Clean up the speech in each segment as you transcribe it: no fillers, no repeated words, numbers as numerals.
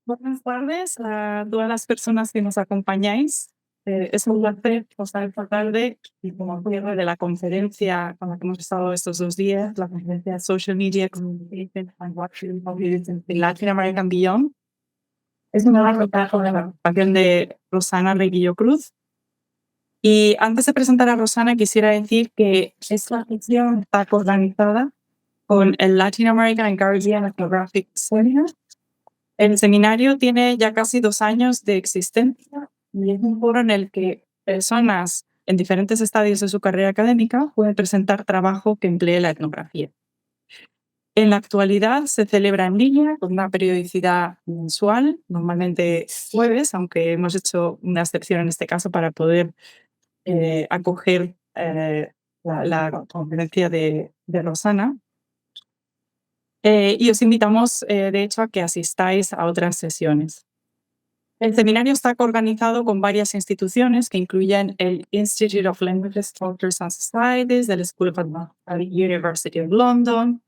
Buenas tardes a todas las personas que nos acompañáis. Es un placer estar esta tarde y como cierre de la conferencia con la que hemos estado estos 2 días, la conferencia Social Media Communication and Watching in Latin American Beyond. Es una contar con la participación de Rosana Reguillo Cruz. Y antes de presentar a Rosana, quisiera decir que esta sesión está organizada con el Latin American and Caribbean Ethnographic Seminar. El seminario tiene ya casi 2 años de existencia y es un foro en el que personas en diferentes estadios de su carrera académica pueden presentar trabajo que emplee la etnografía. En la actualidad se celebra en línea con una periodicidad mensual, normalmente jueves, aunque hemos hecho una excepción en este caso para poder acoger la conferencia de Rosana. Y os invitamos, de hecho, a que asistáis a otras sesiones. El seminario está organizado con varias instituciones que incluyen el Institute of Languages, Cultures and Societies del School of Advanced University of London.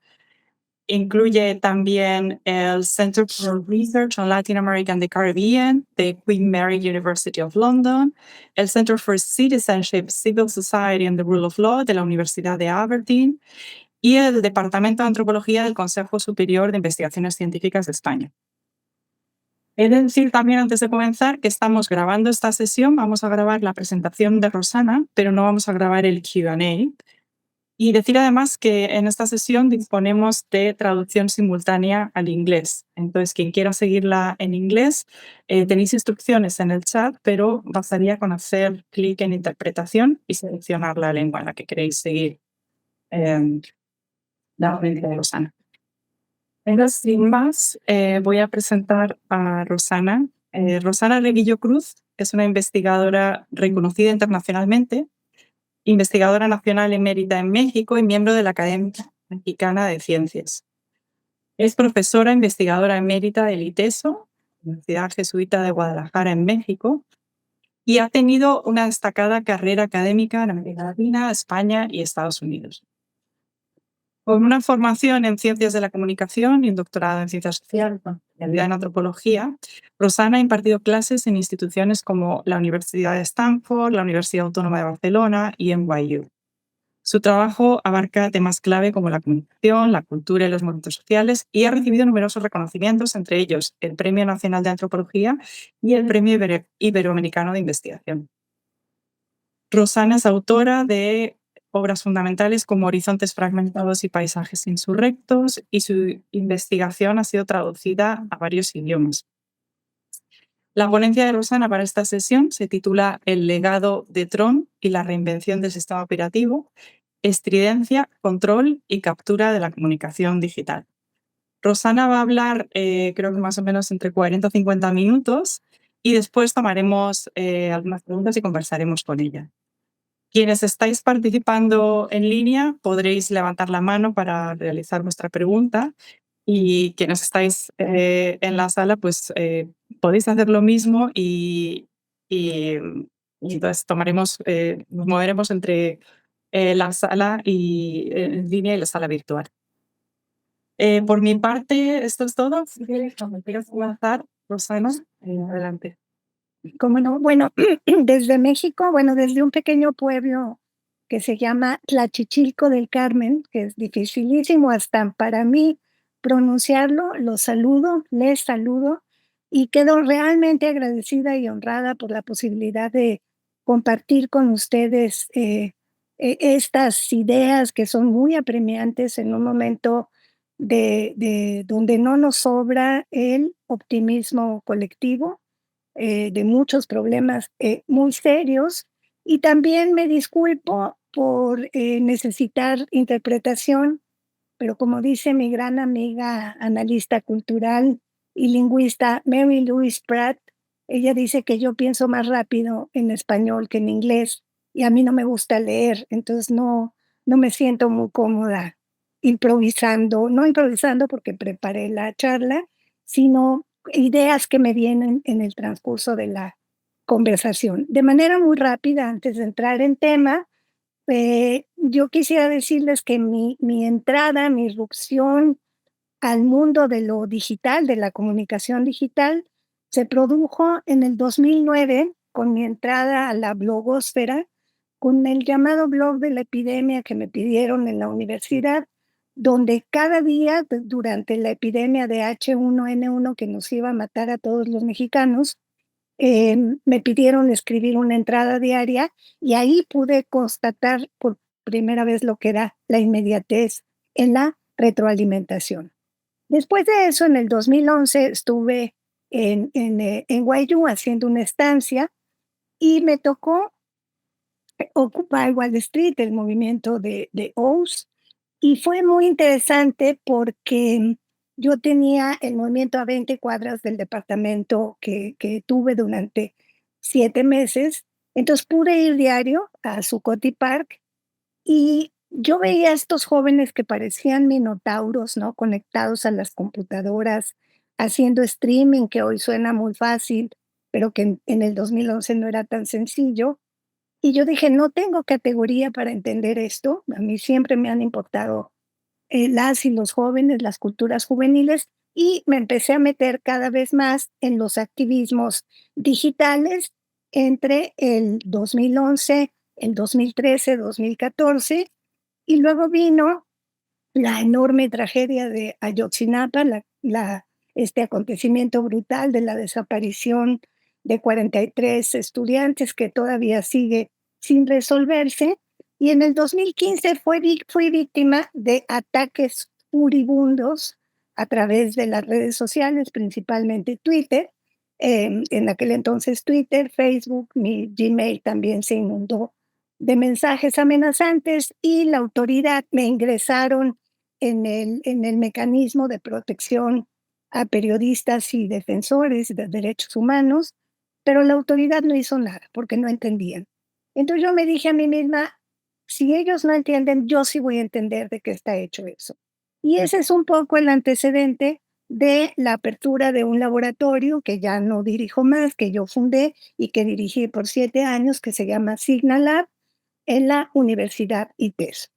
Incluye también el Center for Research on Latin America and the Caribbean de Queen Mary University of London, el Center for Citizenship, Civil Society and the Rule of Law de la Universidad de Aberdeen y el Departamento de Antropología del Consejo Superior de Investigaciones Científicas de España. He de decir también antes de comenzar que estamos grabando esta sesión, vamos a grabar la presentación de Rosana, pero no vamos a grabar el Q&A. Y decir además que en esta sesión disponemos de traducción simultánea al inglés. Entonces, quien quiera seguirla en inglés, tenéis instrucciones en el chat, pero bastaría con hacer clic en interpretación y seleccionar la lengua en la que queréis seguir la ponencia de Rosana. Entonces, sin más, voy a presentar a Rosana. Rosana Reguillo Cruz es una investigadora reconocida internacionalmente, investigadora nacional emérita en México y miembro de la Academia Mexicana de Ciencias. Es profesora investigadora emérita del ITESO, Universidad Jesuita de Guadalajara en México, y ha tenido una destacada carrera académica en América Latina, España y Estados Unidos. Con una formación en Ciencias de la Comunicación y un doctorado en Ciencias Sociales con especialidad en Antropología, Rosana ha impartido clases en instituciones como la Universidad de Stanford, la Universidad Autónoma de Barcelona y NYU. Su trabajo abarca temas clave como la comunicación, la cultura y los movimientos sociales y ha recibido numerosos reconocimientos, entre ellos el Premio Nacional de Antropología y el Premio Iberoamericano de Investigación. Rosana es autora de obras fundamentales como Horizontes fragmentados y Paisajes insurrectos, y su investigación ha sido traducida a varios idiomas. La ponencia de Rosana para esta sesión se titula El legado de Tron y la reinvención del sistema operativo, estridencia, control y captura de la comunicación digital. Rosana va a hablar, creo que más o menos entre 40 o 50 minutos, y después tomaremos algunas preguntas y conversaremos con ella. Quienes estáis participando en línea podréis levantar la mano para realizar vuestra pregunta, y quienes estáis en la sala pues podéis hacer lo mismo y entonces nos moveremos entre la sala en línea y la sala virtual. Por mi parte, esto es todo. Si quieres, cuando quieras comenzar, Rosana, adelante. ¿Cómo no? Bueno, desde México, desde un pequeño pueblo que se llama Tlachichilco del Carmen, que es dificilísimo hasta para mí pronunciarlo, los saludo, les saludo y quedo realmente agradecida y honrada por la posibilidad de compartir con ustedes estas ideas que son muy apremiantes en un momento de donde no nos sobra el optimismo colectivo, de muchos problemas muy serios, y también me disculpo por necesitar interpretación, pero como dice mi gran amiga analista cultural y lingüista Mary Louise Pratt, ella dice que yo pienso más rápido en español que en inglés y a mí no me gusta leer, entonces no me siento muy cómoda no improvisando porque preparé la charla, sino ideas que me vienen en el transcurso de la conversación. De manera muy rápida, antes de entrar en tema, yo quisiera decirles que mi entrada, mi irrupción al mundo de lo digital, de la comunicación digital, Se produjo en el 2009 con mi entrada a la blogosfera, con el llamado blog de la epidemia que me pidieron en la universidad, donde cada día durante la epidemia de H1N1 que nos iba a matar a todos los mexicanos, me pidieron escribir una entrada diaria y ahí pude constatar por primera vez lo que era la inmediatez en la retroalimentación. Después de eso, en el 2011 estuve en Guayú haciendo una estancia y me tocó Occupy Wall Street, el movimiento de Oz, y fue muy interesante porque yo tenía el movimiento a 20 cuadras del departamento que tuve durante 7 meses, entonces pude ir diario a Zuccotti Park y yo veía a estos jóvenes que parecían minotauros, ¿no? Conectados a las computadoras, haciendo streaming, que hoy suena muy fácil, pero que en el 2011 no era tan sencillo. Y yo dije: "No tengo categoría para entender esto". A mí siempre me han importado, las y los jóvenes, las culturas juveniles, y me empecé a meter cada vez más en los activismos digitales entre el 2011, el 2013, 2014, y luego vino la enorme tragedia de Ayotzinapa, este acontecimiento brutal de la desaparición de 43 estudiantes que todavía sigue sin resolverse. Y en el 2015 fui víctima de ataques furibundos a través de las redes sociales, principalmente Twitter. En aquel entonces Twitter, Facebook, mi Gmail también se inundó de mensajes amenazantes y la autoridad me ingresaron en el mecanismo de protección a periodistas y defensores de derechos humanos, pero la autoridad no hizo nada porque no entendían. Entonces yo me dije a mí misma, si ellos no entienden, yo sí voy a entender de qué está hecho eso. Y ese es un poco el antecedente de la apertura de un laboratorio que ya no dirijo más, que yo fundé y que dirigí por 7 años, que se llama Signalab en la Universidad ITES,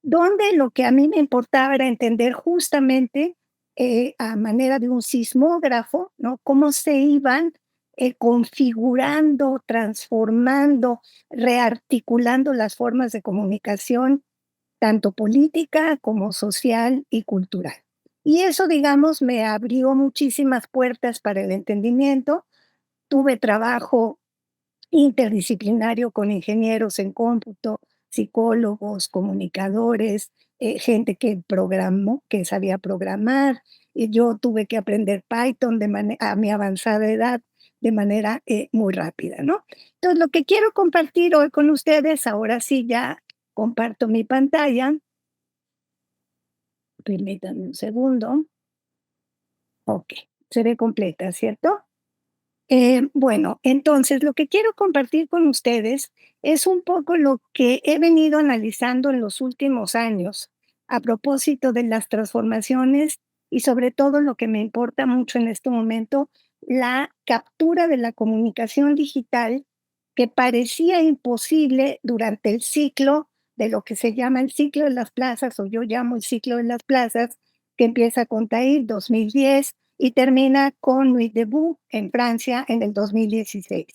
donde lo que a mí me importaba era entender justamente, a manera de un sismógrafo, ¿no? Cómo se iban, configurando, transformando, rearticulando las formas de comunicación, tanto política como social y cultural. Y eso, digamos, me abrió muchísimas puertas para el entendimiento. Tuve trabajo interdisciplinario con ingenieros en cómputo, psicólogos, comunicadores, gente que programó, que sabía programar. Y yo tuve que aprender Python a mi avanzada edad de manera muy rápida, ¿no? Entonces, lo que quiero compartir hoy con ustedes, ahora sí ya comparto mi pantalla. Permítanme un segundo. Ok, se ve completa, ¿cierto? Bueno, entonces lo que quiero compartir con ustedes es un poco lo que he venido analizando en los últimos años a propósito de las transformaciones y sobre todo lo que me importa mucho en este momento, la captura de la comunicación digital que parecía imposible durante el ciclo de lo que se llama el ciclo de las plazas, o yo llamo el ciclo de las plazas, que empieza con Tahir 2010 y termina con Nuit Debout en Francia en el 2016.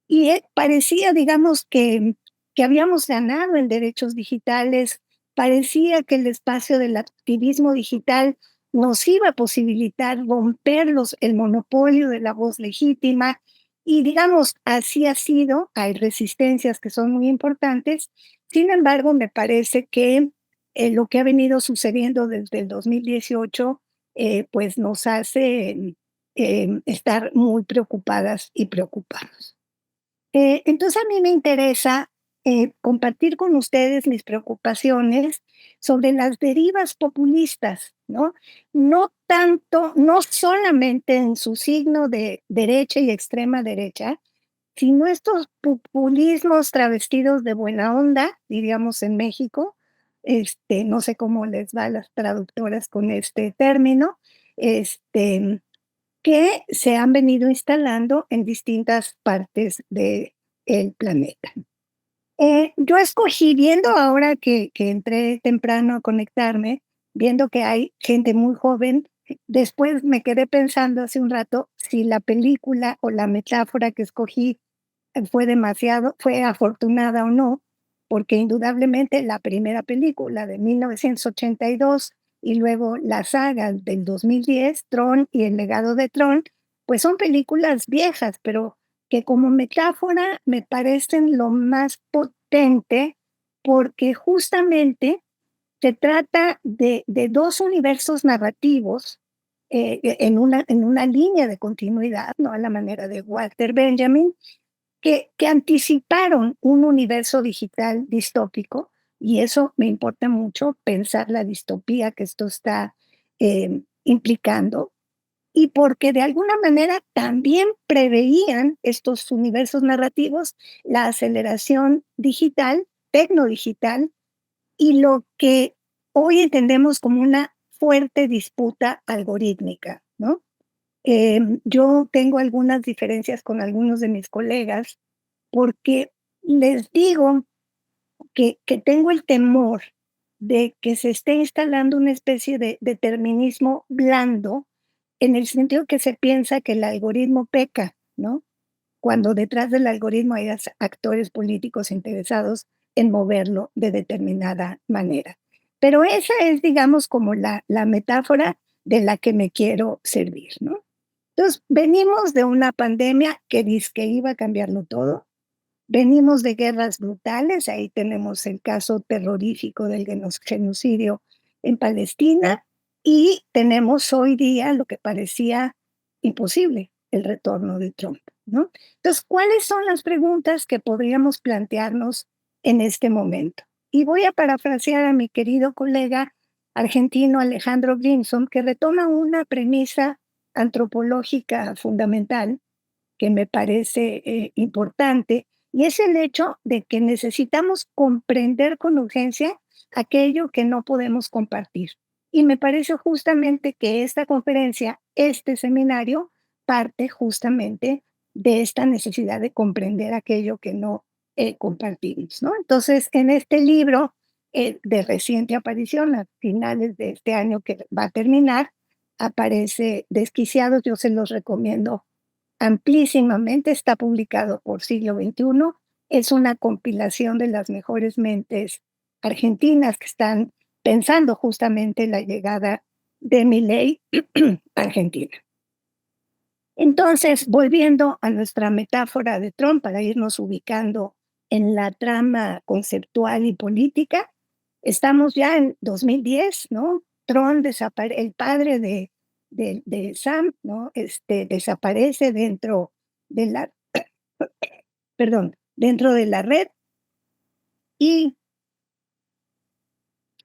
Y, parecía, digamos, que habíamos ganado en derechos digitales, parecía que el espacio del activismo digital nos iba a posibilitar romper el monopolio de la voz legítima y, digamos, así ha sido. Hay resistencias que son muy importantes. Sin embargo, me parece que, lo que ha venido sucediendo desde el 2018, pues, nos hace, estar muy preocupadas y preocupados. Entonces a mí me interesa, compartir con ustedes mis preocupaciones sobre las derivas populistas, ¿no? No tanto, no solamente en su signo de derecha y extrema derecha, sino estos populismos travestidos de buena onda, diríamos en México. No sé cómo les va a las traductoras con este término, este, que se han venido instalando en distintas partes del planeta. Yo escogí, viendo ahora que entré temprano a conectarme, viendo que hay gente muy joven después me quedé pensando hace un rato si la película o la metáfora que escogí fue afortunada o no, porque indudablemente la primera película de 1982 y luego la saga del 2010, Tron y El legado de Tron, pues son películas viejas, pero que como metáfora me parecen lo más potente porque justamente se trata de 2 universos narrativos, en una línea de continuidad, ¿no? A la manera de Walter Benjamin, que anticiparon un universo digital distópico, y eso me importa mucho pensar la distopía que esto está, implicando, y porque de alguna manera también preveían estos universos narrativos la aceleración digital, tecnodigital, y lo que hoy entendemos como una fuerte disputa algorítmica, ¿no? Yo tengo algunas diferencias con algunos de mis colegas porque les digo que tengo el temor de que se esté instalando una especie de determinismo blando, en el sentido que se piensa que el algoritmo peca, ¿no? Cuando detrás del algoritmo hay actores políticos interesados en moverlo de determinada manera. Pero esa es, digamos, como la metáfora de la que me quiero servir, ¿no? Entonces, venimos de una pandemia que dizque iba a cambiarlo todo. Venimos de guerras brutales, ahí tenemos el caso terrorífico del genocidio en Palestina, y tenemos hoy día lo que parecía imposible, el retorno de Trump, ¿no? Entonces, ¿cuáles son las preguntas que podríamos plantearnos en este momento? Y voy a parafrasear a mi querido colega argentino Alejandro Grimson, que retoma una premisa antropológica fundamental que me parece importante, y es el hecho de que necesitamos comprender con urgencia aquello que no podemos compartir. Y me parece justamente que esta conferencia, este seminario, parte justamente de esta necesidad de comprender aquello que no compartimos, ¿no? Entonces, en este libro de reciente aparición, a finales de este año que va a terminar, aparece Desquiciados, yo se los recomiendo amplísimamente, está publicado por Siglo XXI, es una compilación de las mejores mentes argentinas que están pensando justamente la llegada de Milei a Argentina. Entonces, volviendo a nuestra metáfora de Trump, para irnos ubicando en la trama conceptual y política, estamos ya en 2010, ¿no? Trump el padre de Sam, ¿no? Desaparece dentro de la, perdón, dentro de la red, y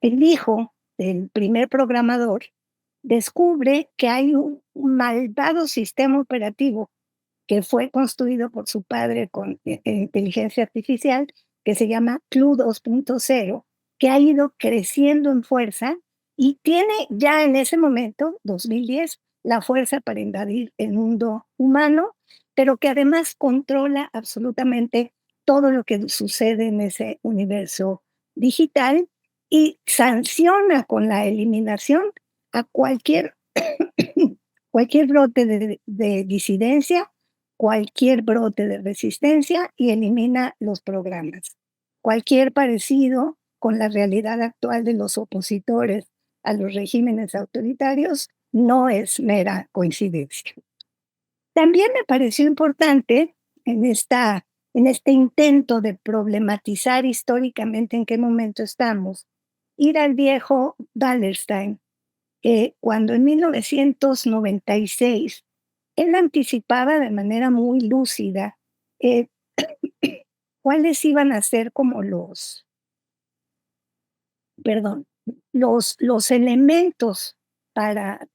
el hijo del primer programador descubre que hay un malvado sistema operativo que fue construido por su padre con inteligencia artificial, que se llama Clu 2.0, que ha ido creciendo en fuerza y tiene ya en ese momento, 2010, la fuerza para invadir el mundo humano, pero que además controla absolutamente todo lo que sucede en ese universo digital y sanciona con la eliminación a cualquier brote de disidencia, cualquier brote de resistencia, y elimina los programas. Cualquier parecido con la realidad actual de los opositores a los regímenes autoritarios no es mera coincidencia. También me pareció importante en, en este intento de problematizar históricamente en qué momento estamos, ir al viejo Wallerstein, cuando en 1996 él anticipaba de manera muy lúcida eh, cuáles iban a ser como los elementos para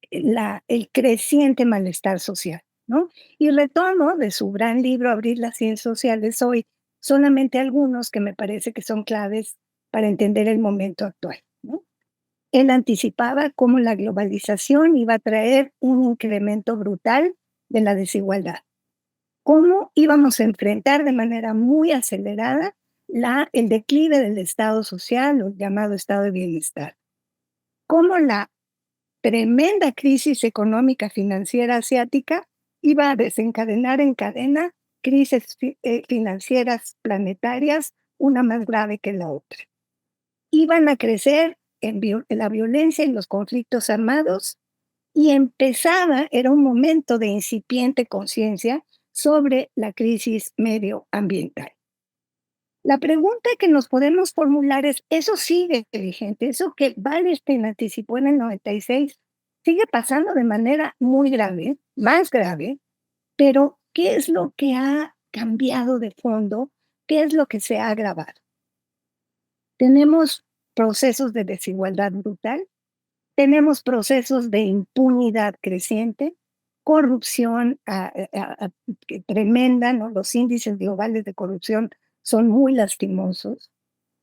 el creciente malestar social, ¿no? Y retomo de su gran libro Abrir las ciencias sociales hoy solamente algunos que me parece que son claves para entender el momento actual, ¿no? Él anticipaba cómo la globalización iba a traer un incremento brutal de la desigualdad, cómo íbamos a enfrentar de manera muy acelerada el declive del estado social o el llamado estado de bienestar, cómo la tremenda crisis económica financiera asiática iba a desencadenar en cadena crisis financieras planetarias, una más grave que la otra. Iban a crecer en la violencia y los conflictos armados y era un momento de incipiente conciencia sobre la crisis medioambiental. La pregunta que nos podemos formular es, ¿eso sigue vigente? Eso que Wallerstein anticipó en el 96 sigue pasando de manera muy grave, más grave, pero ¿qué es lo que ha cambiado de fondo? ¿Qué es lo que se ha agravado? Tenemos procesos de desigualdad brutal, tenemos procesos de impunidad creciente, corrupción tremenda, ¿no? Los índices globales de corrupción son muy lastimosos,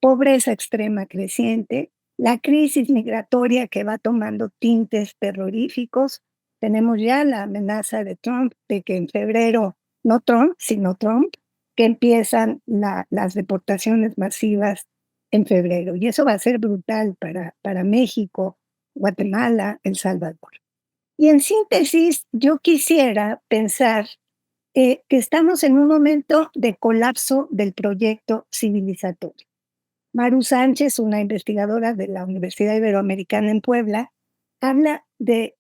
pobreza extrema creciente, la crisis migratoria que va tomando tintes terroríficos. Tenemos ya la amenaza de Trump de que en febrero, no Trump, sino Trump, que empiezan las deportaciones masivas en febrero. Y eso va a ser brutal para México, Guatemala, El Salvador. Y en síntesis, yo quisiera pensar que estamos en un momento de colapso del proyecto civilizatorio. Maru Sánchez, una investigadora de la Universidad Iberoamericana en Puebla,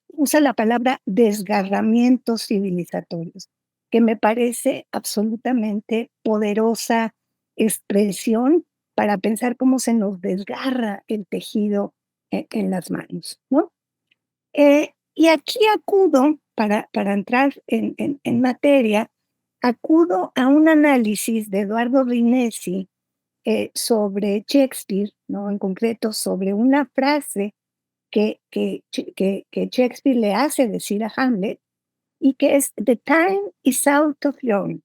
usa la palabra desgarramientos civilizatorios, que me parece absolutamente poderosa expresión para pensar cómo se nos desgarra el tejido en las manos, ¿no? Y aquí acudo, para entrar en materia, acudo a un análisis de Eduardo Rinesi sobre Shakespeare, ¿no? En concreto, sobre una frase que Shakespeare le hace decir a Hamlet y que es "The time is out of Rome",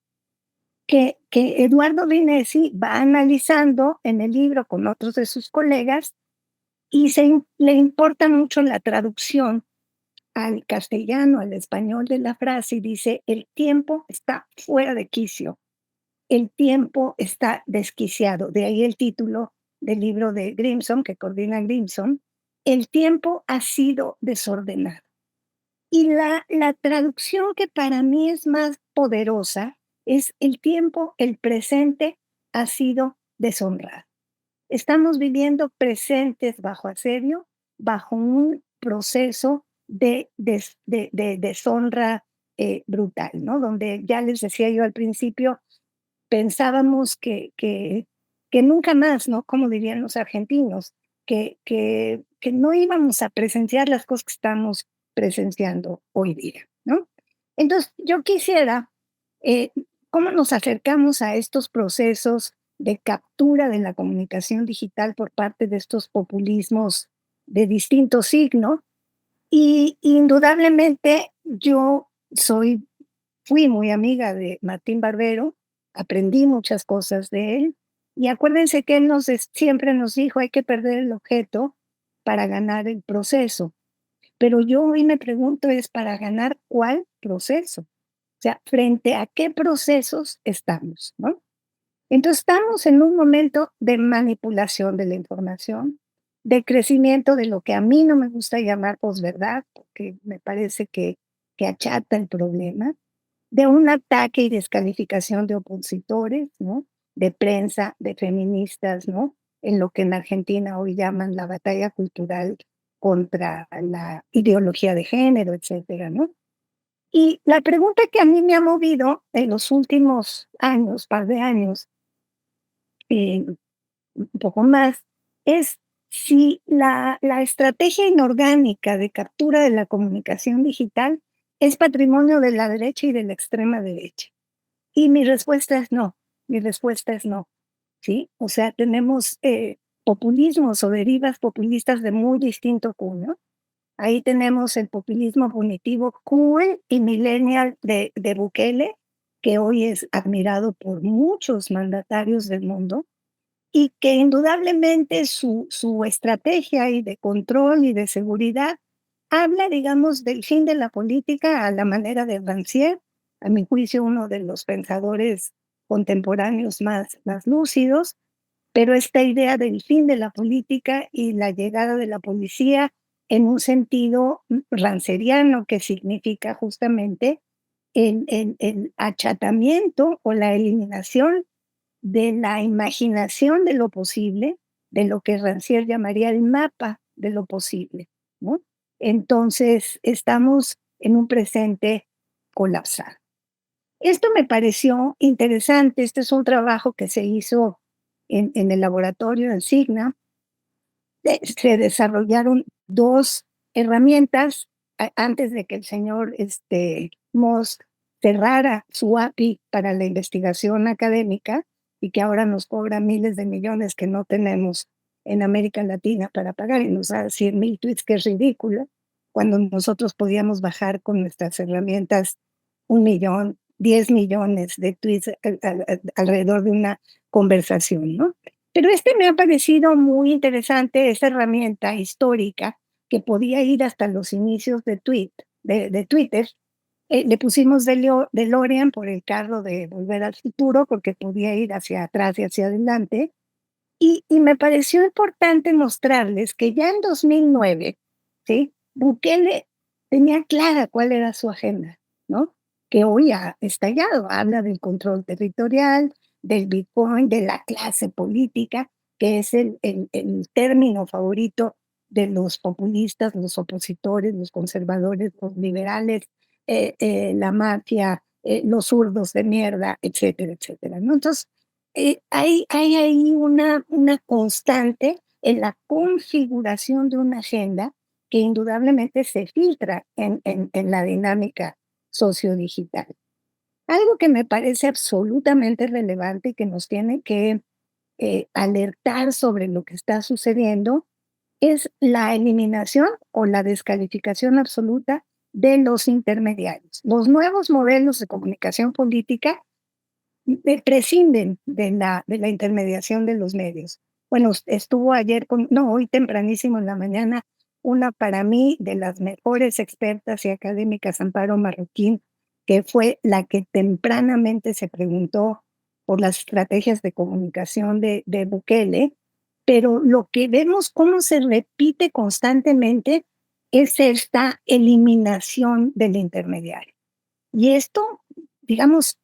que Eduardo Rinesi va analizando en el libro con otros de sus colegas y le importa mucho la traducción al castellano, al español de la frase y dice: "El tiempo está fuera de quicio, el tiempo está desquiciado", de ahí el título del libro de Grimson, que coordina Grimson, "El tiempo ha sido desordenado". Y la traducción que para mí es más poderosa es: "El tiempo, el presente, ha sido deshonrado". Estamos viviendo presentes bajo asedio, bajo un proceso de deshonra brutal, ¿no? Donde ya les decía yo al principio, pensábamos que nunca más, ¿no? Como dirían los argentinos, que no íbamos a presenciar las cosas que estamos presenciando hoy día, ¿no? Entonces, yo quisiera, eh, ¿cómo nos acercamos a estos procesos de captura de la comunicación digital por parte de estos populismos de distinto signo? Y indudablemente yo fui muy amiga de Martín Barbero, aprendí muchas cosas de él, y acuérdense que él siempre nos dijo: "Hay que perder el objeto para ganar el proceso". Pero yo hoy me pregunto es, ¿para ganar cuál proceso? O sea, ¿frente a qué procesos estamos, no? Entonces, estamos en un momento de manipulación de la información, de crecimiento de lo que a mí no me gusta llamar posverdad, porque me parece que achata el problema, de un ataque y descalificación de opositores, ¿no? De prensa, de feministas, ¿no? En lo que en Argentina hoy llaman la batalla cultural contra la ideología de género, etcétera, ¿no? Y la pregunta que a mí me ha movido en los últimos años, par de años, un poco más, es si la estrategia inorgánica de captura de la comunicación digital es patrimonio de la derecha y de la extrema derecha. Y mi respuesta es no, mi respuesta es no, ¿sí? O sea, tenemos populismos o derivas populistas de muy distinto cuño. Ahí tenemos el populismo punitivo cool y millennial de Bukele, que hoy es admirado por muchos mandatarios del mundo y que indudablemente su estrategia y de control y de seguridad habla, digamos, del fin de la política a la manera de Rancière, a mi juicio uno de los pensadores contemporáneos más lúcidos, pero esta idea del fin de la política y la llegada de la policía en un sentido ranceriano, que significa justamente el achatamiento o la eliminación de la imaginación de lo posible, de lo que Rancière llamaría el mapa de lo posible, ¿no? Entonces, estamos en un presente colapsado. Esto me pareció interesante. Este es un trabajo que se hizo en el laboratorio en Signa. Se desarrollaron 2 herramientas antes de que el señor Musk cerrara su API para la investigación académica y que ahora nos cobra miles de millones que no tenemos en América Latina para pagar y nos da 100,000 tweets, que es ridículo, cuando nosotros podíamos bajar con nuestras herramientas 1,000,000, 10 millones de tweets alrededor de una conversación, ¿no? Pero me ha parecido muy interesante, esa herramienta histórica que podía ir hasta los inicios de Twitter. Le pusimos DeLorean por el carro de Volver al Futuro, porque podía ir hacia atrás y hacia adelante. Y me pareció importante mostrarles que ya en 2009, ¿sí? Bukele tenía clara cuál era su agenda, ¿no? Que hoy ha estallado. Habla del control territorial, del Bitcoin, de la clase política, que es el término favorito de los populistas, los opositores, los conservadores, los liberales, la mafia, los zurdos de mierda, etcétera, etcétera, ¿no? Entonces, hay ahí una constante en la configuración de una agenda que indudablemente se filtra en la dinámica sociodigital. Algo que me parece absolutamente relevante y que nos tiene que alertar sobre lo que está sucediendo es la eliminación o la descalificación absoluta de los intermediarios. Los nuevos modelos de comunicación política prescinden de la intermediación de los medios. Bueno, estuvo ayer no, hoy tempranísimo en la mañana, una para mí de las mejores expertas y académicas, Amparo Marroquín, que fue la que tempranamente se preguntó por las estrategias de comunicación de Bukele, pero lo que vemos cómo se repite constantemente es esta eliminación del intermediario. Y esto, digamos,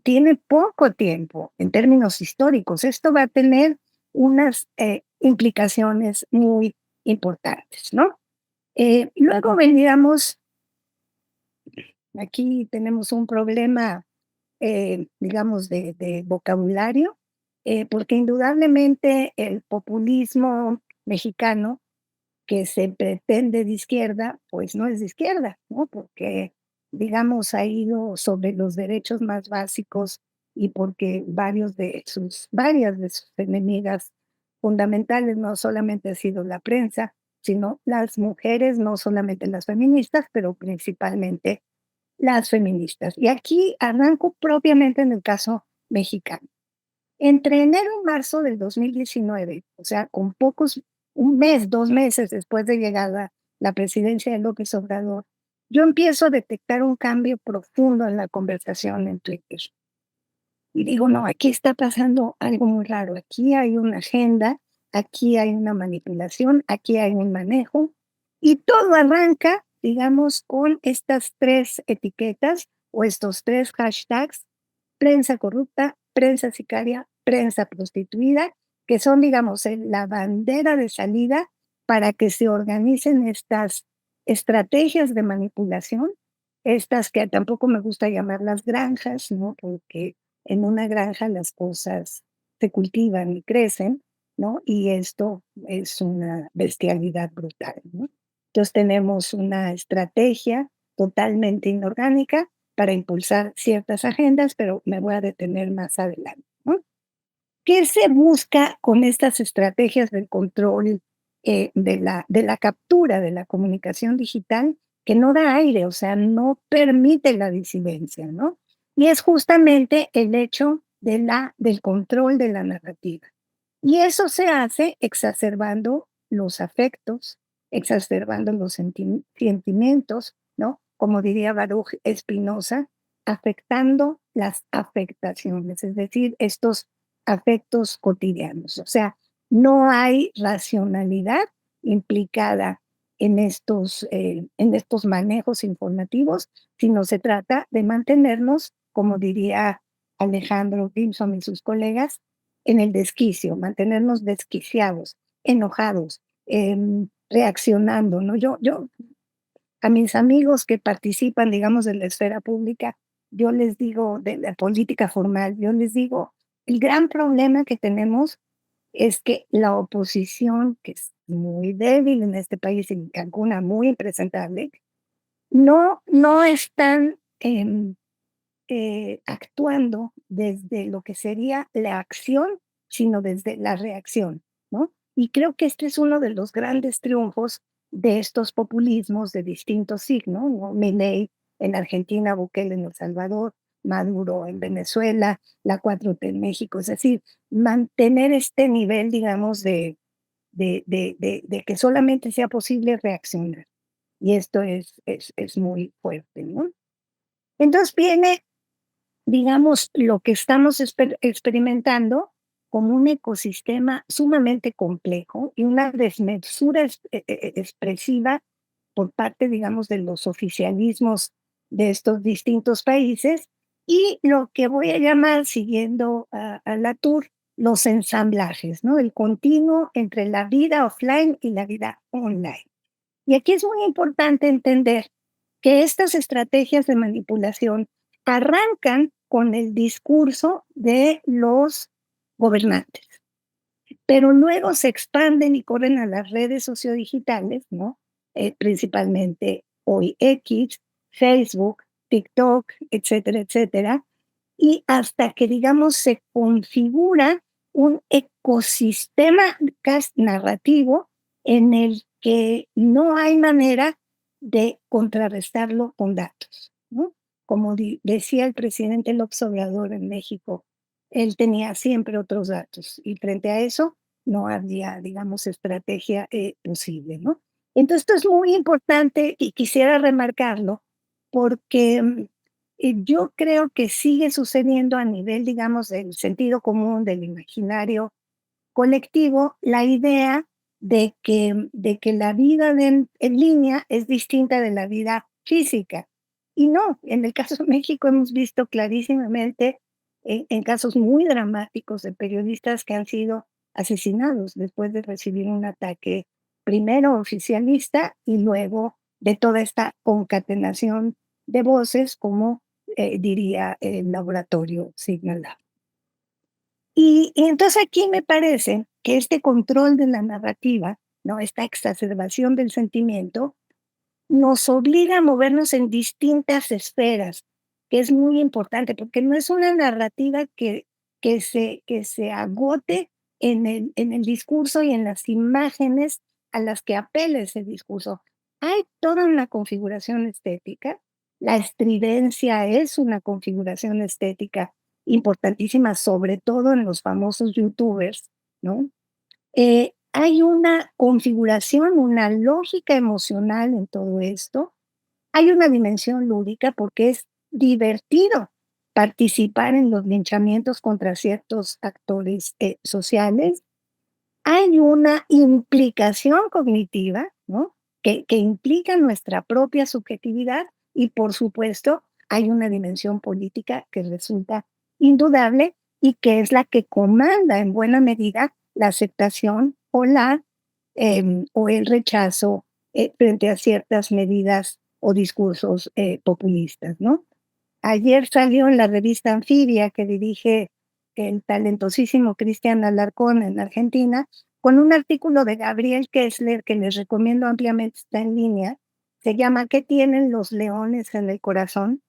tiene poco tiempo en términos históricos. Esto va a tener unas implicaciones muy importantes, ¿no? Luego veníamos, aquí tenemos un problema, digamos, de vocabulario, porque indudablemente el populismo mexicano que se pretende de izquierda, pues no es de izquierda, ¿no? Porque, digamos, ha ido sobre los derechos más básicos y porque varias de sus enemigas fundamentales no solamente ha sido la prensa, sino las mujeres, no solamente las feministas, pero principalmente las feministas. Y aquí arranco propiamente en el caso mexicano. Entre enero y marzo del 2019, o sea, con un mes, 2 meses después de llegada la presidencia de López Obrador, yo empiezo a detectar un cambio profundo en la conversación en Twitter. Y digo, no, aquí está pasando algo muy raro. Aquí hay una agenda, aquí hay una manipulación, aquí hay un manejo. Y todo arranca, digamos, con estas 3 etiquetas o estos 3 hashtags: prensa corrupta, prensa sicaria, prensa prostituida, que son, digamos, la bandera de salida para que se organicen estas estrategias de manipulación, estas que tampoco me gusta llamarlas granjas, ¿no? Porque en una granja las cosas se cultivan y crecen, ¿no? Y esto es una bestialidad brutal, ¿no? Entonces tenemos una estrategia totalmente inorgánica para impulsar ciertas agendas, pero me voy a detener más adelante, ¿no? ¿Qué se busca con estas estrategias del control, de la captura de la comunicación digital? Que no da aire, o sea, no permite la disidencia, ¿no? Y es justamente el hecho del control de la narrativa. Y eso se hace exacerbando los afectos, exacerbando los sentimientos, ¿no? Como diría Baruch Spinoza, afectando las afectaciones, es decir, estos afectos cotidianos. O sea, no hay racionalidad implicada en estos manejos informativos, sino se trata de mantenernos, como diría Alejandro Gibson y sus colegas, en el desquicio, mantenernos desquiciados, enojados, reaccionando, ¿no? Yo a mis amigos que participan, digamos, de la esfera pública, yo les digo, de la política formal, yo les digo, el gran problema que tenemos es que la oposición, que es muy débil en este país, en alguna muy impresentable, no están actuando desde lo que sería la acción, sino desde la reacción, ¿no? Y creo que este es uno de los grandes triunfos de estos populismos de distintos signos, ¿no? Milei en Argentina, Bukele en El Salvador, Maduro en Venezuela, la 4T en México. Es decir, mantener este nivel, digamos, de que solamente sea posible reaccionar. Y esto es muy fuerte, ¿no? Entonces viene, digamos, lo que estamos experimentando como un ecosistema sumamente complejo y una desmesura expresiva por parte, digamos, de los oficialismos de estos distintos países y lo que voy a llamar, siguiendo a Latour, los ensamblajes, ¿no? El continuo entre la vida offline y la vida online. Y aquí es muy importante entender que estas estrategias de manipulación arrancan con el discurso de los gobernantes, pero luego se expanden y corren a las redes sociodigitales, ¿no? Principalmente hoy X, Facebook, TikTok, etcétera, etcétera, y hasta que, digamos, se configura un ecosistema narrativo en el que no hay manera de contrarrestarlo con datos, ¿no? Como decía el presidente López Obrador en México, él tenía siempre otros datos y frente a eso no había, digamos, estrategia posible, ¿no? Entonces, esto es muy importante y quisiera remarcarlo porque yo creo que sigue sucediendo a nivel, digamos, del sentido común, del imaginario colectivo, la idea de que la vida en línea es distinta de la vida física. Y no, en el caso de México hemos visto clarísimamente en casos muy dramáticos de periodistas que han sido asesinados después de recibir un ataque, primero oficialista y luego de toda esta concatenación de voces, como diría el laboratorio Signal Lab. Y entonces aquí me parece que este control de la narrativa, ¿no? Esta exacerbación del sentimiento, nos obliga a movernos en distintas esferas, que es muy importante, porque no es una narrativa que se agote en el discurso y en las imágenes a las que apela ese discurso. Hay toda una configuración estética, la estridencia es una configuración estética importantísima, sobre todo en los famosos youtubers, ¿no? Hay una configuración, una lógica emocional en todo esto. Hay una dimensión lúdica porque es divertido participar en los linchamientos contra ciertos actores sociales. Hay una implicación cognitiva, ¿no? Que implica nuestra propia subjetividad y, por supuesto, hay una dimensión política que resulta indudable y que es la que comanda en buena medida la aceptación o el rechazo frente a ciertas medidas o discursos populistas, ¿no? Ayer salió en la revista Anfibia, que dirige el talentosísimo Cristian Alarcón en Argentina, con un artículo de Gabriel Kessler que les recomiendo ampliamente, está en línea. Se llama ¿Qué tienen los leones en el corazón?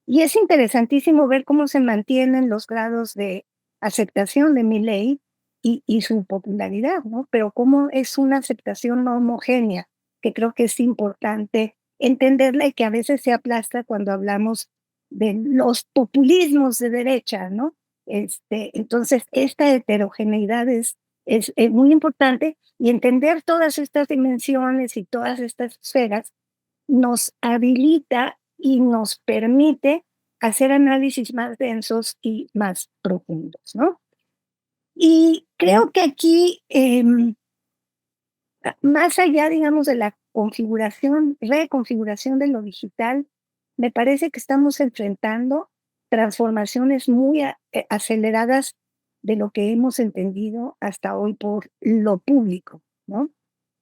Y es interesantísimo ver cómo se mantienen los grados de aceptación de Milei y su popularidad, ¿no? Pero cómo es una aceptación no homogénea, que creo que es importante entenderla y que a veces se aplasta cuando hablamos de los populismos de derecha, ¿no? Entonces, esta heterogeneidad es muy importante y entender todas estas dimensiones y todas estas esferas nos habilita y nos permite hacer análisis más densos y más profundos, ¿no? Y creo que aquí, más allá, digamos, de la reconfiguración de lo digital, me parece que estamos enfrentando transformaciones muy aceleradas de lo que hemos entendido hasta hoy por lo público, ¿no?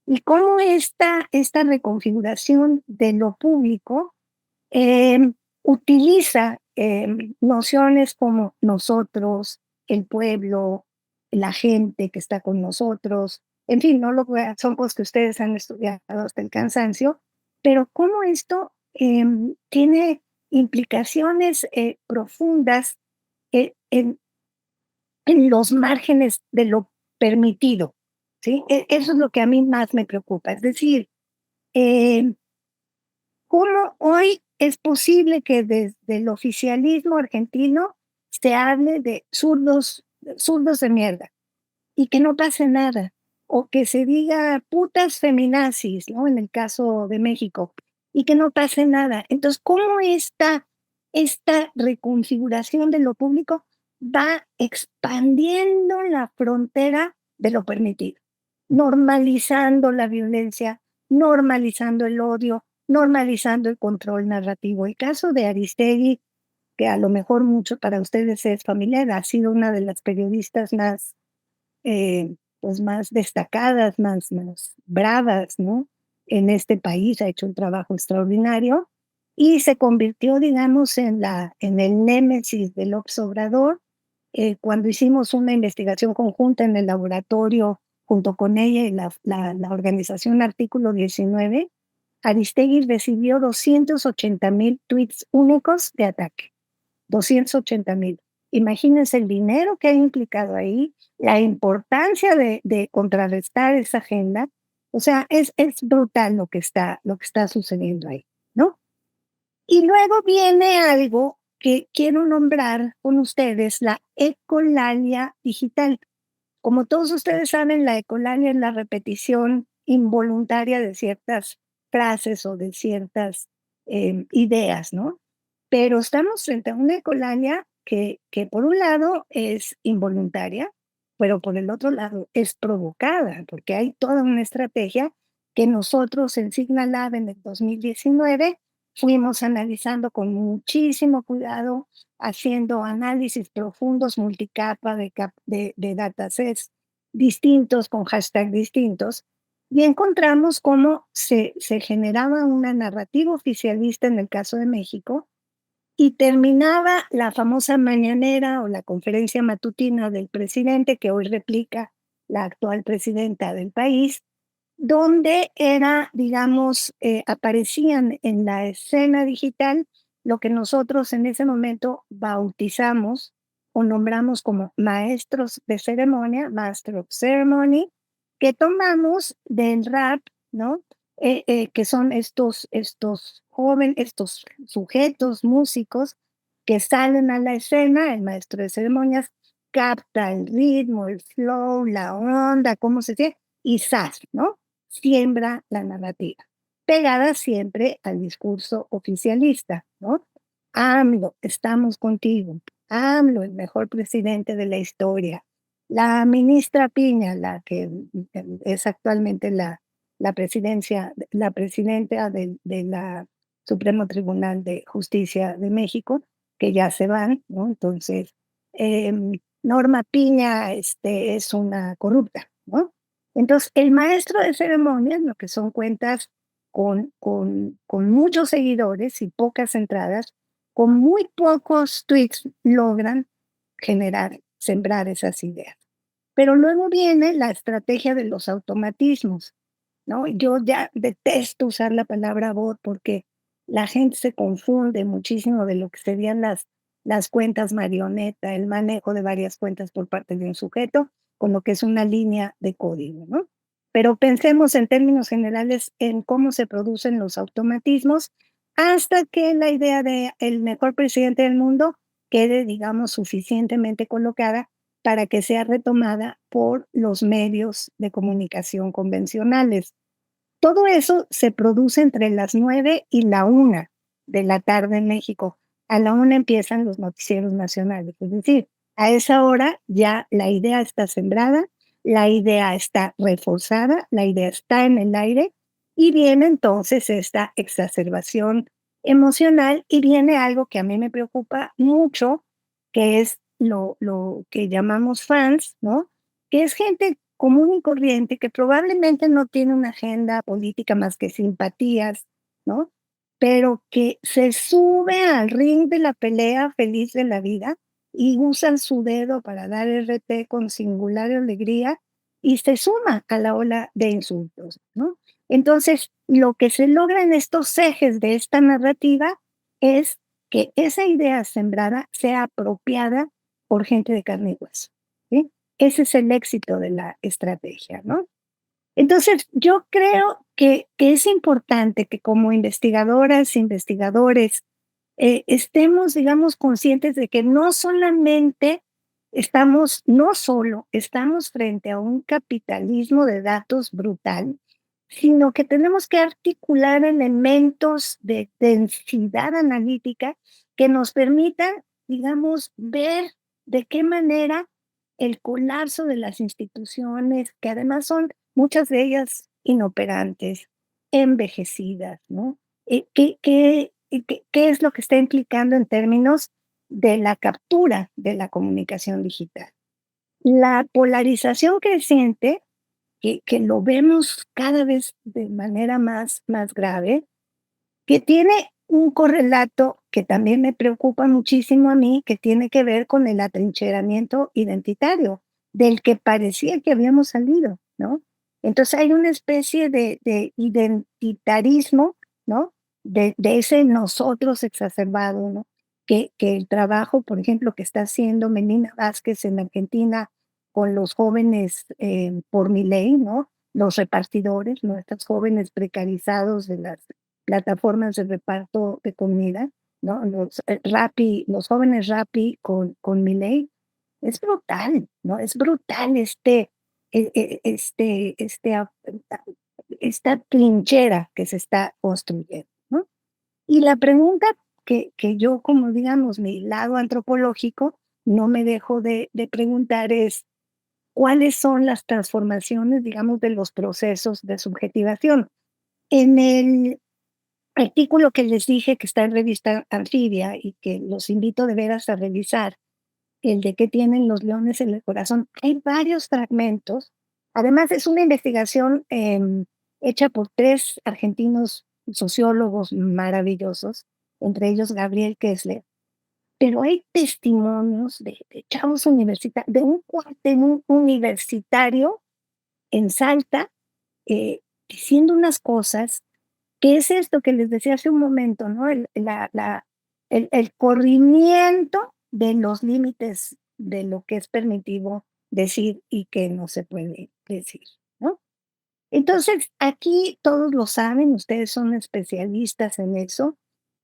Y cómo esta reconfiguración de lo público utiliza nociones como nosotros, el pueblo, la gente que está con nosotros, en fin, no lo son cosas que ustedes han estudiado hasta el cansancio, pero cómo esto tiene implicaciones profundas en los márgenes de lo permitido, ¿sí? Eso es lo que a mí más me preocupa. Es decir, em, ¿cómo hoy es posible que desde el oficialismo argentino se hable de zurdos de mierda y que no pase nada? O que se diga putas feminazis, ¿no? En el caso de México, y que no pase nada. Entonces, ¿cómo esta reconfiguración de lo público va expandiendo la frontera de lo permitido? Normalizando la violencia, normalizando el odio, normalizando el control narrativo. El caso de Aristegui, que a lo mejor mucho para ustedes es familiar, ha sido una de las periodistas más, pues más destacadas, más bravas, ¿no? En este país, ha hecho un trabajo extraordinario y se convirtió, digamos, en el némesis del observador. Cuando hicimos una investigación conjunta en el laboratorio junto con ella y la organización Artículo 19, Aristegui recibió 280,000 tweets únicos de ataque. 280,000. Imagínense el dinero que ha implicado ahí, la importancia de contrarrestar esa agenda. O sea, es brutal lo que está sucediendo ahí, ¿no? Y luego viene algo que quiero nombrar con ustedes, la ecolalia digital. Como todos ustedes saben, la ecolalia es la repetición involuntaria de ciertas frases o de ciertas ideas, ¿no? Pero estamos frente a una ecolalia que por un lado es involuntaria, pero por el otro lado es provocada, porque hay toda una estrategia que nosotros en Signal Lab en el 2019 fuimos analizando con muchísimo cuidado, haciendo análisis profundos multicapa de datasets distintos con hashtag distintos, y encontramos cómo se generaba una narrativa oficialista en el caso de México y terminaba la famosa mañanera o la conferencia matutina del presidente, que hoy replica la actual presidenta del país, donde era, digamos, aparecían en la escena digital lo que nosotros en ese momento bautizamos o nombramos como maestros de ceremonia, Master of Ceremony, que tomamos del rap, ¿no? Que son estos jóvenes, estos sujetos músicos que salen a la escena, el maestro de ceremonias capta el ritmo, el flow, la onda, cómo se dice, y ¡zas!, ¿no? Siembra la narrativa, pegada siempre al discurso oficialista, ¿no? AMLO, estamos contigo. AMLO, el mejor presidente de la historia. La ministra Piña, la que es actualmente la presidenta de la Supremo Tribunal de Justicia de México, que ya se van, ¿no? Entonces, Norma Piña es una corrupta, ¿no? Entonces, el maestro de ceremonias, lo que son cuentas con muchos seguidores y pocas entradas, con muy pocos tweets logran sembrar esas ideas. Pero luego viene la estrategia de los automatismos, ¿no? Yo ya detesto usar la palabra bot porque la gente se confunde muchísimo de lo que serían las cuentas marioneta, el manejo de varias cuentas por parte de un sujeto, con lo que es una línea de código, ¿no? Pero pensemos en términos generales en cómo se producen los automatismos hasta que la idea de el mejor presidente del mundo quede, digamos, suficientemente colocada para que sea retomada por los medios de comunicación convencionales. Todo eso se produce entre las 9 y la 1 de la tarde en México. A la 1 empiezan los noticieros nacionales, es decir, a esa hora ya la idea está sembrada, la idea está reforzada, la idea está en el aire Y viene entonces esta exacerbación emocional y viene algo que a mí me preocupa mucho, que es lo que llamamos fans, ¿no? Que es gente común y corriente que probablemente no tiene una agenda política más que simpatías, ¿no? Pero que se sube al ring de la pelea feliz de la vida y usan su dedo para dar RT con singular alegría y se suma a la ola de insultos, ¿no? Entonces, lo que se logra en estos ejes de esta narrativa es que esa idea sembrada sea apropiada por gente de carne y hueso, ¿sí? Ese es el éxito de la estrategia, ¿no? Entonces, yo creo que es importante que como investigadoras, investigadores, estemos, digamos, conscientes de que no solo estamos frente a un capitalismo de datos brutal, sino que tenemos que articular elementos de densidad analítica que nos permitan, digamos, ver de qué manera el colapso de las instituciones, que además son muchas de ellas inoperantes, envejecidas, ¿no? ¿Qué es lo que está implicando en términos de la captura de la comunicación digital? La polarización creciente, que lo vemos cada vez de manera más grave, que tiene un correlato que también me preocupa muchísimo a mí, que tiene que ver con el atrincheramiento identitario, del que parecía que habíamos salido, ¿no? Entonces hay una especie de identitarismo, ¿no? De ese nosotros exacerbado, ¿no? Que el trabajo, por ejemplo, que está haciendo Melina Vázquez en Argentina con los jóvenes por mi ley, ¿no? Los repartidores, ¿no? Estos jóvenes precarizados de las plataformas de reparto de comida, ¿no? Los jóvenes Rappi con Milei, es brutal, ¿no? Es brutal esta trinchera que se está construyendo, ¿no? Y la pregunta que yo, como digamos, mi lado antropológico, no me dejo de preguntar es, ¿cuáles son las transformaciones, digamos, de los procesos de subjetivación? En el artículo que les dije que está en revista Anfibia y que los invito de veras a revisar, el de qué tienen los leones en el corazón. Hay varios fragmentos. Además, es una investigación hecha por 3 argentinos sociólogos maravillosos, entre ellos Gabriel Kessler. Pero hay testimonios de chavos universitarios, de un cuartel universitario en Salta, diciendo unas cosas. ¿Qué es esto que les decía hace un momento, no? El corrimiento de los límites de lo que es permitido decir y que no se puede decir, ¿no? Entonces, aquí todos lo saben, ustedes son especialistas en eso,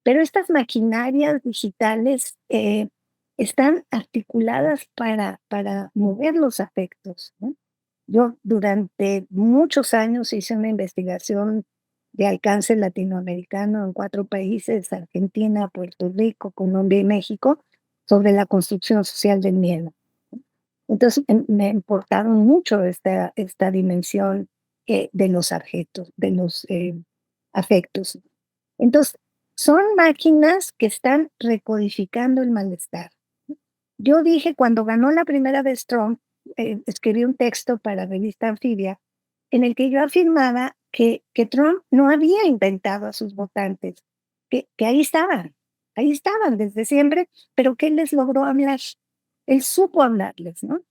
pero estas maquinarias digitales, están articuladas para mover los afectos, ¿no? Yo durante muchos años hice una investigación de alcance latinoamericano en 4 países: Argentina, Puerto Rico, Colombia y México, sobre la construcción social del miedo, ¿no? Entonces, me importaron mucho esta dimensión, de los afectos. Entonces, son máquinas que están recodificando el malestar. Yo dije cuando ganó la primera vez Trump, escribí un texto para Revista Anfibia, en el que yo afirmaba que Trump no había inventado a sus votantes, que ahí estaban desde siempre, pero que él les logró hablar, él supo hablarles, ¿no?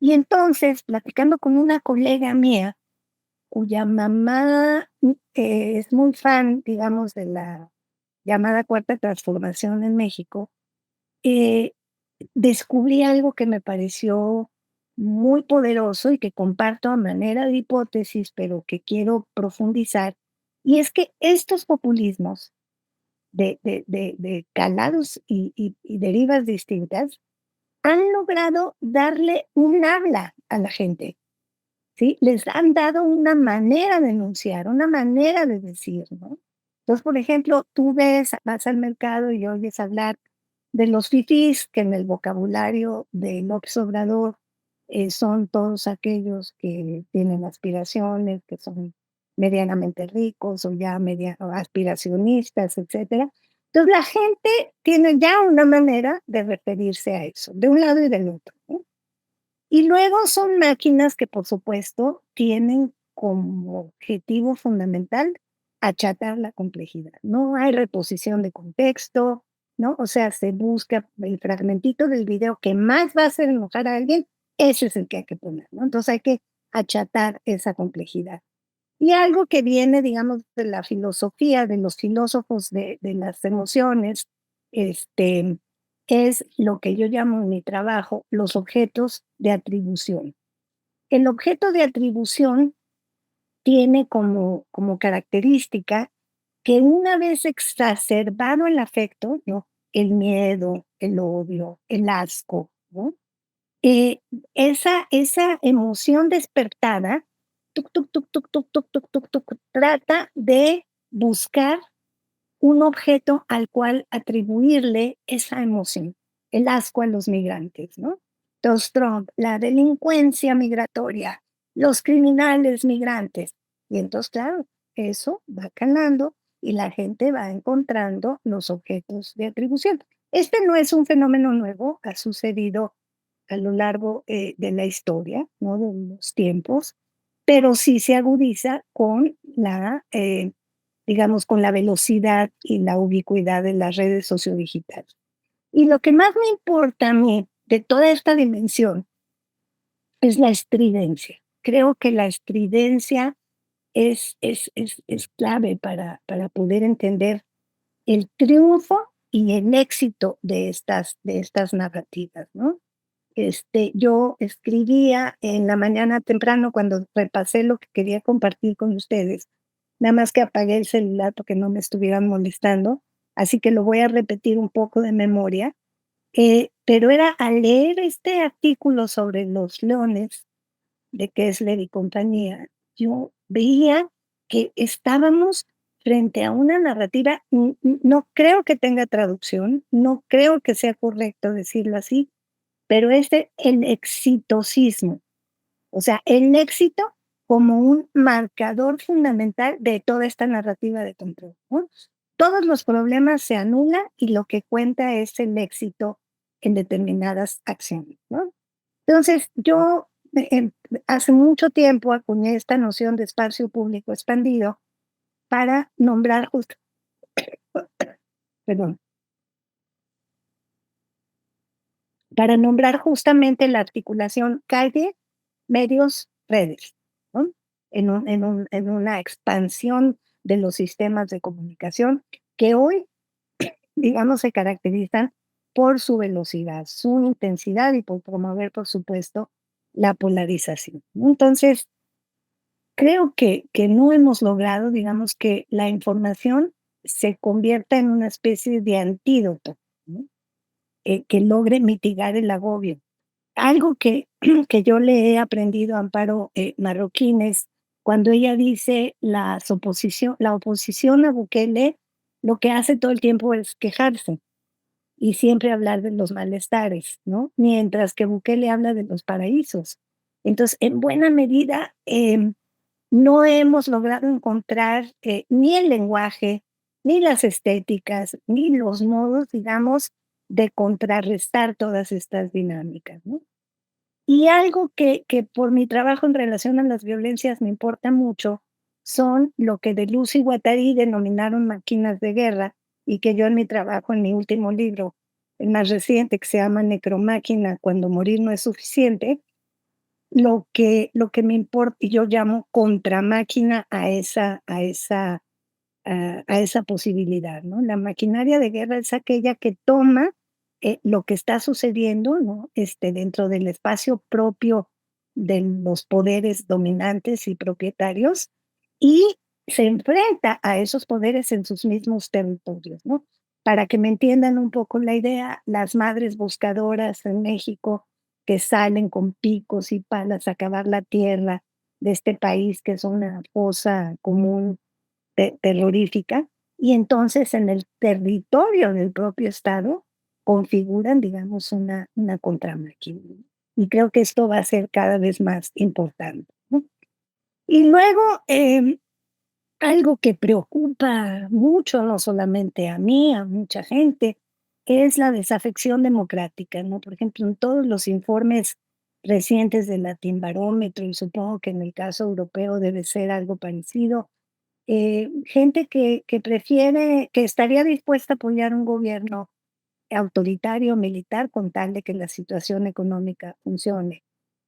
Y entonces, platicando con una colega mía, cuya mamá es muy fan, digamos, de la llamada Cuarta Transformación en México, eh, descubrí algo que me pareció muy poderoso y que comparto a manera de hipótesis, pero que quiero profundizar, y es que estos populismos de calados y derivas distintas han logrado darle un habla a la gente, ¿sí? Les han dado una manera de enunciar, una manera de decir, ¿no? Entonces, por ejemplo, tú vas al mercado y oyes hablar de los fifís, que en el vocabulario de López Obrador, son todos aquellos que tienen aspiraciones, que son medianamente ricos o ya o aspiracionistas, etcétera. Entonces, la gente tiene ya una manera de referirse a eso, de un lado y del otro, ¿no? Y luego son máquinas que, por supuesto, tienen como objetivo fundamental achatar la complejidad. No hay reposición de contexto, ¿no? O sea, se busca el fragmentito del video que más va a hacer enojar a alguien, ese es el que hay que poner, ¿no? Entonces hay que achatar esa complejidad. Y algo que viene, digamos, de la filosofía, de los filósofos de las emociones, este, es lo que yo llamo en mi trabajo los objetos de atribución. El objeto de atribución tiene como característica que una vez exacerbado el afecto, ¿no? El miedo, el odio, el asco, ¿no? Eh, esa emoción despertada, tuc, tuc, tuc, tuc, tuc, tuc, tuc, tuc, tuc, trata de buscar un objeto al cual atribuirle esa emoción, el asco a los migrantes, ¿no? Entonces, Trump, la delincuencia migratoria, los criminales migrantes. Y entonces, claro, eso va calando y la gente va encontrando los objetos de atribución. Este no es un fenómeno nuevo, ha sucedido a lo largo de la historia, ¿no? De los tiempos, pero sí se agudiza con digamos, con la velocidad y la ubicuidad de las redes sociodigitales. Y lo que más me importa a mí de toda esta dimensión es la estridencia. Creo que la estridencia es clave para poder entender el triunfo y el éxito de estas narrativas, ¿no? Yo escribía en la mañana temprano cuando repasé lo que quería compartir con ustedes, nada más que apagué el celular porque no me estuvieran molestando, así que lo voy a repetir un poco de memoria, pero era al leer este artículo sobre los leones de Kessler y compañía, yo veía que estábamos frente a una narrativa, no creo que tenga traducción, no creo que sea correcto decirlo así, pero es el exitosismo, o sea, el éxito como un marcador fundamental de toda esta narrativa de control, ¿no? Todos los problemas se anulan y lo que cuenta es el éxito en determinadas acciones, ¿no? Entonces, yo hace mucho tiempo acuñé esta noción de espacio público expandido para nombrar justo, perdón, para nombrar justamente la articulación calle, medios, redes, ¿no? En una expansión de los sistemas de comunicación que hoy, digamos, se caracterizan por su velocidad, su intensidad y por promover, por supuesto, la polarización, ¿no? Entonces, creo que no hemos logrado, digamos, que la información se convierta en una especie de antídoto, ¿no? Que logre mitigar el agobio. Algo que que yo le he aprendido a Amparo, Marroquín cuando ella dice la oposición a Bukele, lo que hace todo el tiempo es quejarse y siempre hablar de los malestares, ¿no? Mientras que Bukele habla de los paraísos. Entonces, en buena medida, no hemos logrado encontrar, ni el lenguaje, ni las estéticas, ni los modos, digamos, de contrarrestar todas estas dinámicas, ¿no? Y algo que por mi trabajo en relación a las violencias me importa mucho, son lo que Deleuze y Guattari denominaron máquinas de guerra, y que yo en mi trabajo, en mi último libro, el más reciente, que se llama Necromáquina, cuando morir no es suficiente, lo que me importa, y yo llamo contramáquina a esa posibilidad, ¿no? La maquinaria de guerra es aquella que toma, lo que está sucediendo, ¿no? Dentro del espacio propio de los poderes dominantes y propietarios, y se enfrenta a esos poderes en sus mismos territorios, ¿no? Para que me entiendan un poco la idea, las madres buscadoras en México que salen con picos y palas a cavar la tierra de este país, que es una fosa común terrorífica, y entonces en el territorio del propio Estado configuran, digamos, una contramáquina. Y creo que esto va a ser cada vez más importante, ¿no? Y luego, Algo que preocupa mucho, no solamente a mí, a mucha gente, es la desafección democrática, ¿no? Por ejemplo, en todos los informes recientes del Latinbarómetro, y supongo que en el caso europeo debe ser algo parecido, gente que prefiere, que estaría dispuesta a apoyar un gobierno autoritario militar con tal de que la situación económica funcione,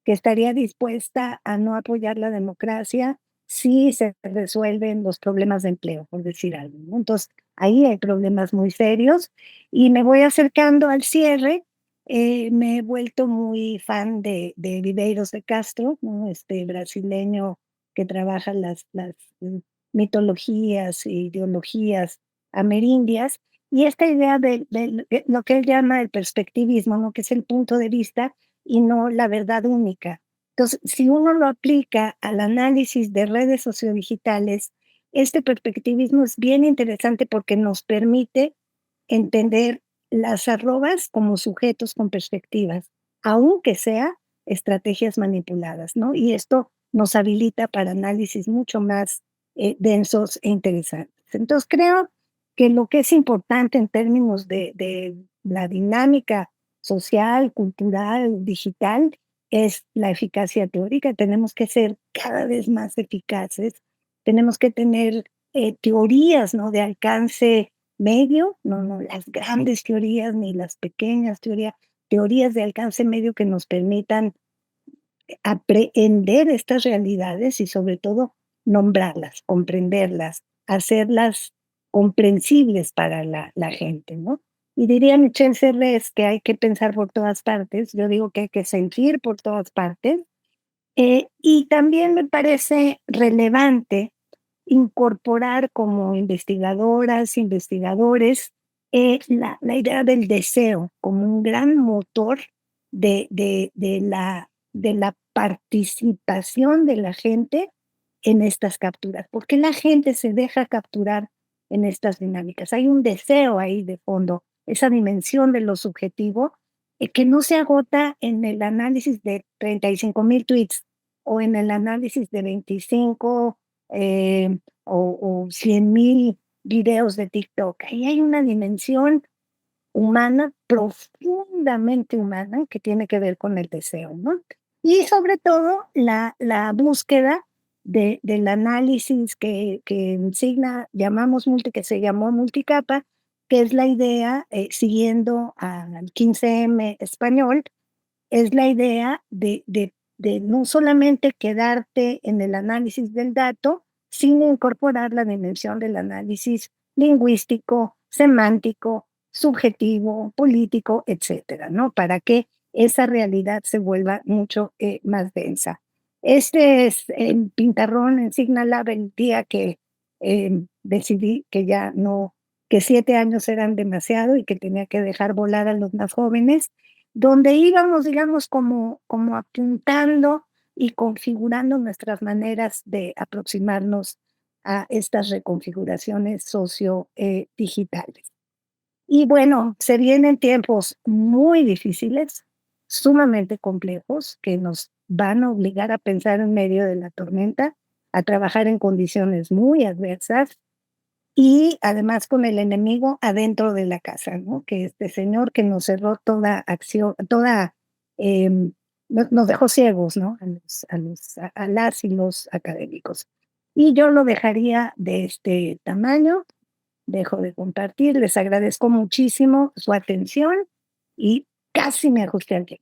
que estaría dispuesta a no apoyar la democracia si se resuelven los problemas de empleo, por decir algo, ¿no? Entonces, ahí hay problemas muy serios y me voy acercando al cierre. Me he vuelto muy fan de Viveiros de Castro, ¿no? Este brasileño que trabaja las mitologías e ideologías amerindias, y esta idea de lo que él llama el perspectivismo, ¿no? Que es el punto de vista y no la verdad única. Entonces, si uno lo aplica al análisis de redes sociodigitales, este perspectivismo es bien interesante porque nos permite entender las arrobas como sujetos con perspectivas, aunque sea estrategias manipuladas, ¿no? Y esto nos habilita para análisis mucho más densos e interesantes. Entonces, creo que lo que es importante en términos de la dinámica social, cultural, digital, es la eficacia teórica. Tenemos que ser cada vez más eficaces, tenemos que tener teorías, ¿no? De alcance medio, no las grandes teorías ni las pequeñas teorías, teorías de alcance medio que nos permitan aprehender estas realidades y sobre todo nombrarlas, comprenderlas, hacerlas comprensibles para la gente, ¿no? Y diría Michel Serres que hay que pensar por todas partes, yo digo que hay que sentir por todas partes, y también me parece relevante incorporar como investigadoras, investigadores, la idea del deseo como un gran motor de la participación de la gente en estas capturas. ¿Por qué la gente se deja capturar en estas dinámicas? Hay un deseo ahí de fondo, esa dimensión de lo subjetivo, que no se agota en el análisis de 35,000 tweets o en el análisis de 25 o 100,000 videos de TikTok. Ahí hay una dimensión humana, profundamente humana, que tiene que ver con el deseo, ¿no? Y sobre todo la búsqueda del análisis que en Signa llamamos que se llamó multicapa, que es la idea, siguiendo al 15M español, es la idea de no solamente quedarte en el análisis del dato, sino incorporar la dimensión del análisis lingüístico, semántico, subjetivo, político, etcétera, ¿no? Para que esa realidad se vuelva mucho, más densa. Este es el pintarrón en Signalab el día que, decidí que ya no, que 7 años eran demasiado y que tenía que dejar volar a los más jóvenes, donde íbamos, digamos, como apuntando y configurando nuestras maneras de aproximarnos a estas reconfiguraciones socio, digitales. Y bueno, se vienen tiempos muy difíciles, sumamente complejos, que nos van a obligar a pensar en medio de la tormenta, a trabajar en condiciones muy adversas, y además con el enemigo adentro de la casa, ¿no? Que este señor que nos cerró toda acción, toda, nos dejó ciegos, ¿no? A las y los académicos. Y yo lo dejaría de este tamaño, dejo de compartir, les agradezco muchísimo su atención y casi me ajusté al guión.